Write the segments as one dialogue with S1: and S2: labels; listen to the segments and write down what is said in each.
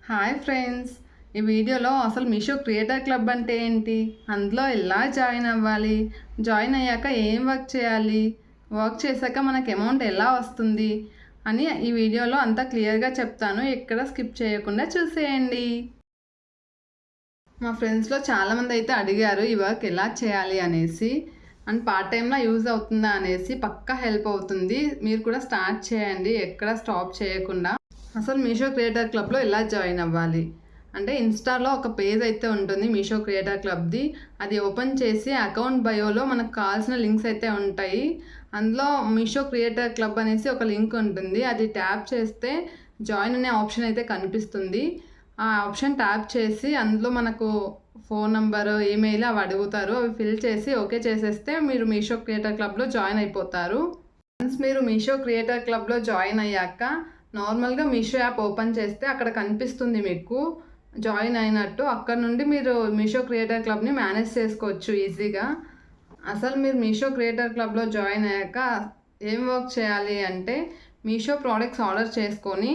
S1: Hi friends, ఈ వీడియోలో అసలు మీషో క్రియేటర్ క్లబ్ అంటే ఏంటి, అందులో ఎలా జాయిన్ అవ్వాలి, జాయిన్ అయ్యాక ఏం వర్క్ చేయాలి, వర్క్ చేశాక మనకు అమౌంట్ ఎలా వస్తుంది అని ఈ వీడియోలో అంతా క్లియర్గా చెప్తాను. ఎక్కడ స్కిప్ చేయకుండా చూసేయండి. మా ఫ్రెండ్స్లో చాలామంది అయితే అడిగారు ఈ వర్క్ ఎలా చేయాలి అనేసి, అండ్ పార్ట్ టైంలో యూజ్ అవుతుందా అనేసి. పక్కా హెల్ప్ అవుతుంది. మీరు కూడా స్టార్ట్ చేయండి, ఎక్కడ స్టాప్ చేయకుండా. అసలు మీషో క్రియేటర్ క్లబ్లో ఎలా జాయిన్ అవ్వాలి అంటే, ఇన్స్టాలో ఒక పేజ్ అయితే ఉంటుంది మీషో క్రియేటర్ క్లబ్ది. అది ఓపెన్ చేసి అకౌంట్ బయోలో మనకు కావాల్సిన లింక్స్ అయితే ఉంటాయి. అందులో మీషో క్రియేటర్ క్లబ్ అనేసి ఒక లింక్ ఉంటుంది. అది ట్యాప్ చేస్తే జాయిన్ అనే ఆప్షన్ అయితే కనిపిస్తుంది. ఆ ఆప్షన్ ట్యాప్ చేసి అందులో మనకు ఫోన్ నెంబర్, ఈమెయిల్ అవి అడుగుతారు. అవి ఫిల్ చేసి ఓకే చేసేస్తే మీరు మీషో క్రియేటర్ క్లబ్లో జాయిన్ అయిపోతారు. వన్స్ మీరు మీషో క్రియేటర్ క్లబ్లో జాయిన్ అయ్యాక నార్మల్గా మీషో యాప్ ఓపెన్ చేస్తే అక్కడ కనిపిస్తుంది మీకు జాయిన్ అయినట్టు. అక్కడ నుండి మీరు మీషో క్రియేటర్ క్లబ్ని మేనేజ్ చేసుకోవచ్చు ఈజీగా. అసలు మీరు మీషో క్రియేటర్ క్లబ్లో జాయిన్ అయ్యాక ఏం వర్క్ చేయాలి అంటే, మీషో ప్రోడక్ట్స్ ఆర్డర్ చేసుకొని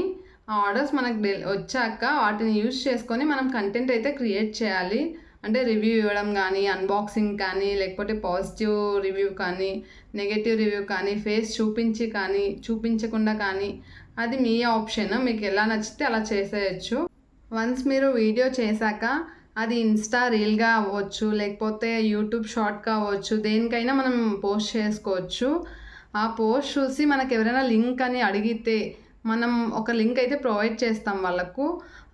S1: ఆ ఆర్డర్స్ మనకు వచ్చాక వాటిని యూజ్ చేసుకొని మనం కంటెంట్ అయితే క్రియేట్ చేయాలి. అంటే రివ్యూ ఇవ్వడం కానీ, అన్బాక్సింగ్ కానీ, లేకపోతే పాజిటివ్ రివ్యూ కానీ, నెగటివ్ రివ్యూ కానీ, ఫేస్ చూపించి కానీ, చూపించకుండా కానీ, అది మీ ఆప్షన్. మీకు ఎలా నచ్చితే అలా చేసేయచ్చు. వన్స్ మీరు వీడియో చేశాక అది ఇన్స్టా రీల్గా అవ్వచ్చు, లేకపోతే యూట్యూబ్ షార్ట్గా అవ్వచ్చు, దేనికైనా మనం పోస్ట్ చేసుకోవచ్చు. ఆ పోస్ట్ చూసి మనకు ఎవరైనా లింక్ అని అడిగితే మనం ఒక లింక్ అయితే ప్రొవైడ్ చేస్తాం వాళ్ళకు.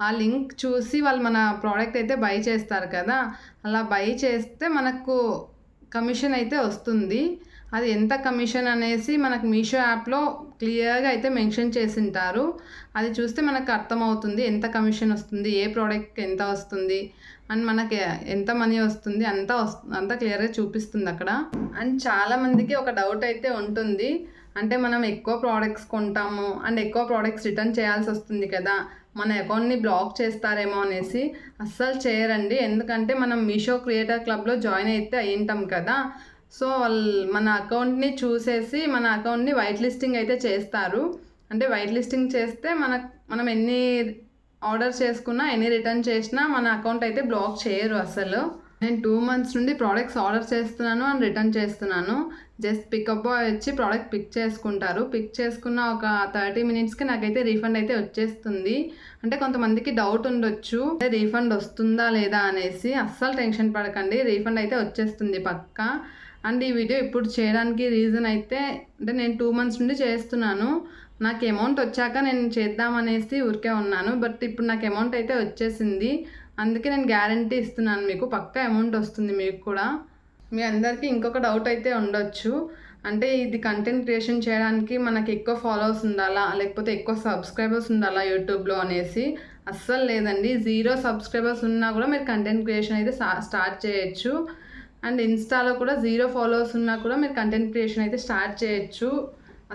S1: ఆ లింక్ చూసి వాళ్ళు మన ప్రోడక్ట్ అయితే బై చేస్తారు కదా. అలా బై చేస్తే మనకు కమిషన్ అయితే వస్తుంది. అది ఎంత కమిషన్ అనేసి మనకు మీషో యాప్లో క్లియర్గా అయితే మెన్షన్ చేసి ఉంటారు. అది చూస్తే మనకు అర్థమవుతుంది ఎంత కమిషన్ వస్తుంది, ఏ ప్రోడక్ట్కి ఎంత వస్తుంది, అండ్ మనకి ఎంత మనీ వస్తుంది, అంతా క్లియర్గా చూపిస్తుంది అక్కడ. అండ్ చాలామందికి ఒక డౌట్ అయితే ఉంటుంది. అంటే మనం ఎక్కువ ప్రోడక్ట్స్ కొంటాము అండ్ ఎక్కువ ప్రోడక్ట్స్ రిటర్న్ చేయాల్సి వస్తుంది కదా, మన అకౌంట్ని బ్లాక్ చేస్తారేమో అనేసి. అస్సలు చేయరండి. ఎందుకంటే మనం మీషో క్రియేటర్ క్లబ్లో జాయిన్ అయితే అయ్యింటాం కదా. సో వాళ్ళు మన అకౌంట్ని చూసేసి మన అకౌంట్ని వైట్ లిస్టింగ్ అయితే చేస్తారు. అంటే వైట్ లిస్టింగ్ చేస్తే మనం ఎన్ని ఆర్డర్ చేసుకున్నా, ఎన్ని రిటర్న్ చేసినా మన అకౌంట్ అయితే బ్లాక్ చేయరు అసలు. నేను 2 months నుండి ప్రోడక్ట్స్ ఆర్డర్ చేస్తున్నాను అండ్ రిటర్న్ చేస్తున్నాను. జస్ట్ పికప్ బాయ్ వచ్చి ప్రోడక్ట్ పిక్ చేసుకుంటారు. పిక్ చేసుకున్న ఒక 30 minutesకి నాకైతే రీఫండ్ అయితే వచ్చేస్తుంది. అంటే కొంతమందికి డౌట్ ఉండొచ్చు, రీఫండ్ వస్తుందా లేదా అనేసి. అస్సలు టెన్షన్ పడకండి, రీఫండ్ అయితే వచ్చేస్తుంది పక్కా. అండ్ ఈ వీడియో ఇప్పుడు చేయడానికి రీజన్ అయితే, అంటే నేను 2 months నుండి చేస్తున్నాను. నాకు అమౌంట్ వచ్చాక నేను చేద్దామనేసి ఊరికే ఉన్నాను. బట్ ఇప్పుడు నాకు అమౌంట్ అయితే వచ్చేసింది. అందుకే నేను గ్యారంటీ ఇస్తున్నాను, మీకు పక్కా అమౌంట్ వస్తుంది మీకు కూడా. మీ అందరికీ ఇంకొక డౌట్ అయితే ఉండొచ్చు. అంటే ఇది కంటెంట్ క్రియేషన్ చేయడానికి మనకి ఎక్కువ ఫాలోవర్స్ ఉండాలా, లేకపోతే ఎక్కువ సబ్స్క్రైబర్స్ ఉండాలా యూట్యూబ్లో అనేసి. అస్సలు లేదండి. 0 subscribers ఉన్నా కూడా మీరు కంటెంట్ క్రియేషన్ అయితే స్టార్ట్ చేయొచ్చు. అండ్ ఇన్స్టాలో కూడా 0 followers ఉన్నా కూడా మీరు కంటెంట్ క్రియేషన్ అయితే స్టార్ట్ చేయొచ్చు.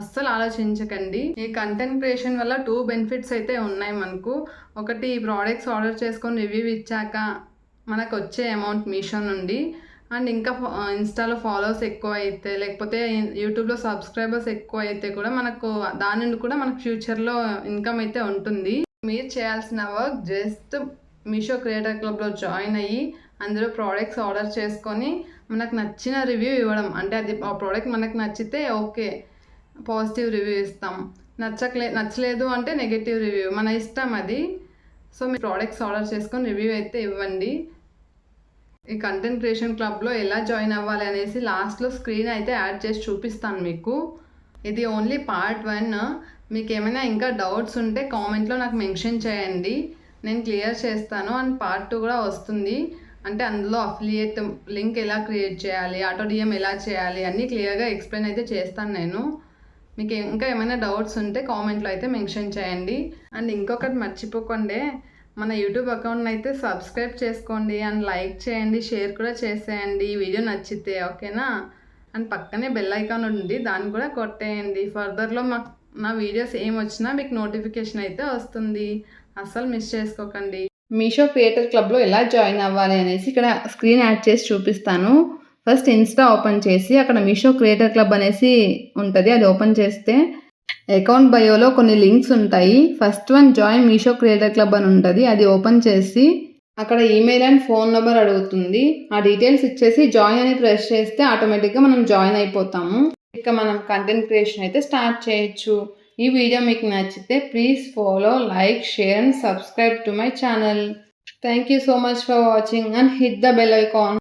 S1: అస్సలు ఆలోచించకండి. ఈ కంటెంట్ క్రియేషన్ వల్ల 2 benefits అయితే ఉన్నాయి మనకు. ఒకటి, ఈ ప్రోడక్ట్స్ ఆర్డర్ చేసుకొని రివ్యూ ఇచ్చాక మనకు వచ్చే అమౌంట్ మీషో నుండి. అండ్ ఇంకా ఇన్స్టాలో ఫాలోవర్స్ ఎక్కువ అయితే, లేకపోతే యూట్యూబ్లో సబ్స్క్రైబర్స్ ఎక్కువ అయితే కూడా మనకు దాని నుండి కూడా మనకు ఫ్యూచర్లో ఇన్కమ్ అయితే ఉంటుంది. మీరు చేయాల్సిన వర్క్ జస్ట్ మీషో క్రియేటర్ క్లబ్లో జాయిన్ అయ్యి అందులో ప్రోడక్ట్స్ ఆర్డర్ చేసుకొని మనకు నచ్చిన రివ్యూ ఇవ్వడం. అంటే అది ఆ ప్రోడక్ట్ మనకు నచ్చితే ఓకే, పాజిటివ్ రివ్యూ ఇస్తాం. నచ్చలేదు అంటే నెగటివ్ రివ్యూ, మన ఇష్టం అది. సో మీరు ప్రోడక్ట్స్ ఆర్డర్ చేసుకొని రివ్యూ అయితే ఇవ్వండి. ఈ కంటెంట్ క్రియేషన్ క్లబ్లో ఎలా జాయిన్ అవ్వాలి అనేసి లాస్ట్లో స్క్రీన్ అయితే యాడ్ చేసి చూపిస్తాను మీకు. ఇది ఓన్లీ part 1. మీకు ఏమైనా ఇంకా డౌట్స్ ఉంటే కామెంట్లో నాకు మెన్షన్ చేయండి, నేను క్లియర్ చేస్తాను. అండ్ part 2 కూడా వస్తుంది. అంటే అందులో అఫిలియేట్ లింక్ ఎలా క్రియేట్ చేయాలి, ఆటో డిఎం ఎలా చేయాలి అన్నీ క్లియర్గా ఎక్స్ప్లెయిన్ అయితే చేస్తాను నేను. మీకు ఇంకా ఏమైనా డౌట్స్ ఉంటే కామెంట్లో అయితే మెన్షన్ చేయండి. అండ్ ఇంకొకటి మర్చిపోకండి, మన యూట్యూబ్ అకౌంట్ని అయితే సబ్స్క్రైబ్ చేసుకోండి అండ్ లైక్ చేయండి, షేర్ కూడా చేసేయండి ఈ వీడియో నచ్చితే, ఓకేనా. అండ్ పక్కనే బెల్ ఐకాన్ ఉంది, దాన్ని కూడా కొట్టేయండి. ఫర్దర్లో నా వీడియోస్ ఏం వచ్చినా మీకు నోటిఫికేషన్ అయితే వస్తుంది. అస్సలు మిస్ చేసుకోకండి. మీషో క్రియేటర్ క్లబ్లో ఎలా జాయిన్ అవ్వాలి అనేసి ఇక్కడ స్క్రీన్ యాడ్ చేసి చూపిస్తాను. ఫస్ట్ ఇన్స్టా ఓపెన్ చేసి అక్కడ మీషో క్రియేటర్ క్లబ్ అనేసి ఉంటుంది, అది ఓపెన్ చేస్తే అకౌంట్ బయోలో కొన్ని లింక్స్ ఉంటాయి. First one join Meesho creator club అని ఉంటుంది. అది ఓపెన్ చేసి అక్కడ ఈమెయిల్ అండ్ ఫోన్ నెంబర్ అడుగుతుంది. ఆ డీటెయిల్స్ ఇచ్చేసి జాయిన్ అని ప్రెస్ చేస్తే ఆటోమేటిక్గా మనం జాయిన్ అయిపోతాము. ఇక మనం కంటెంట్ క్రియేషన్ అయితే స్టార్ట్ చేయొచ్చు. ఈ వీడియో మీకు నచ్చితే please follow, like, share and subscribe to my channel. Thank you so much for watching and hit the bell icon.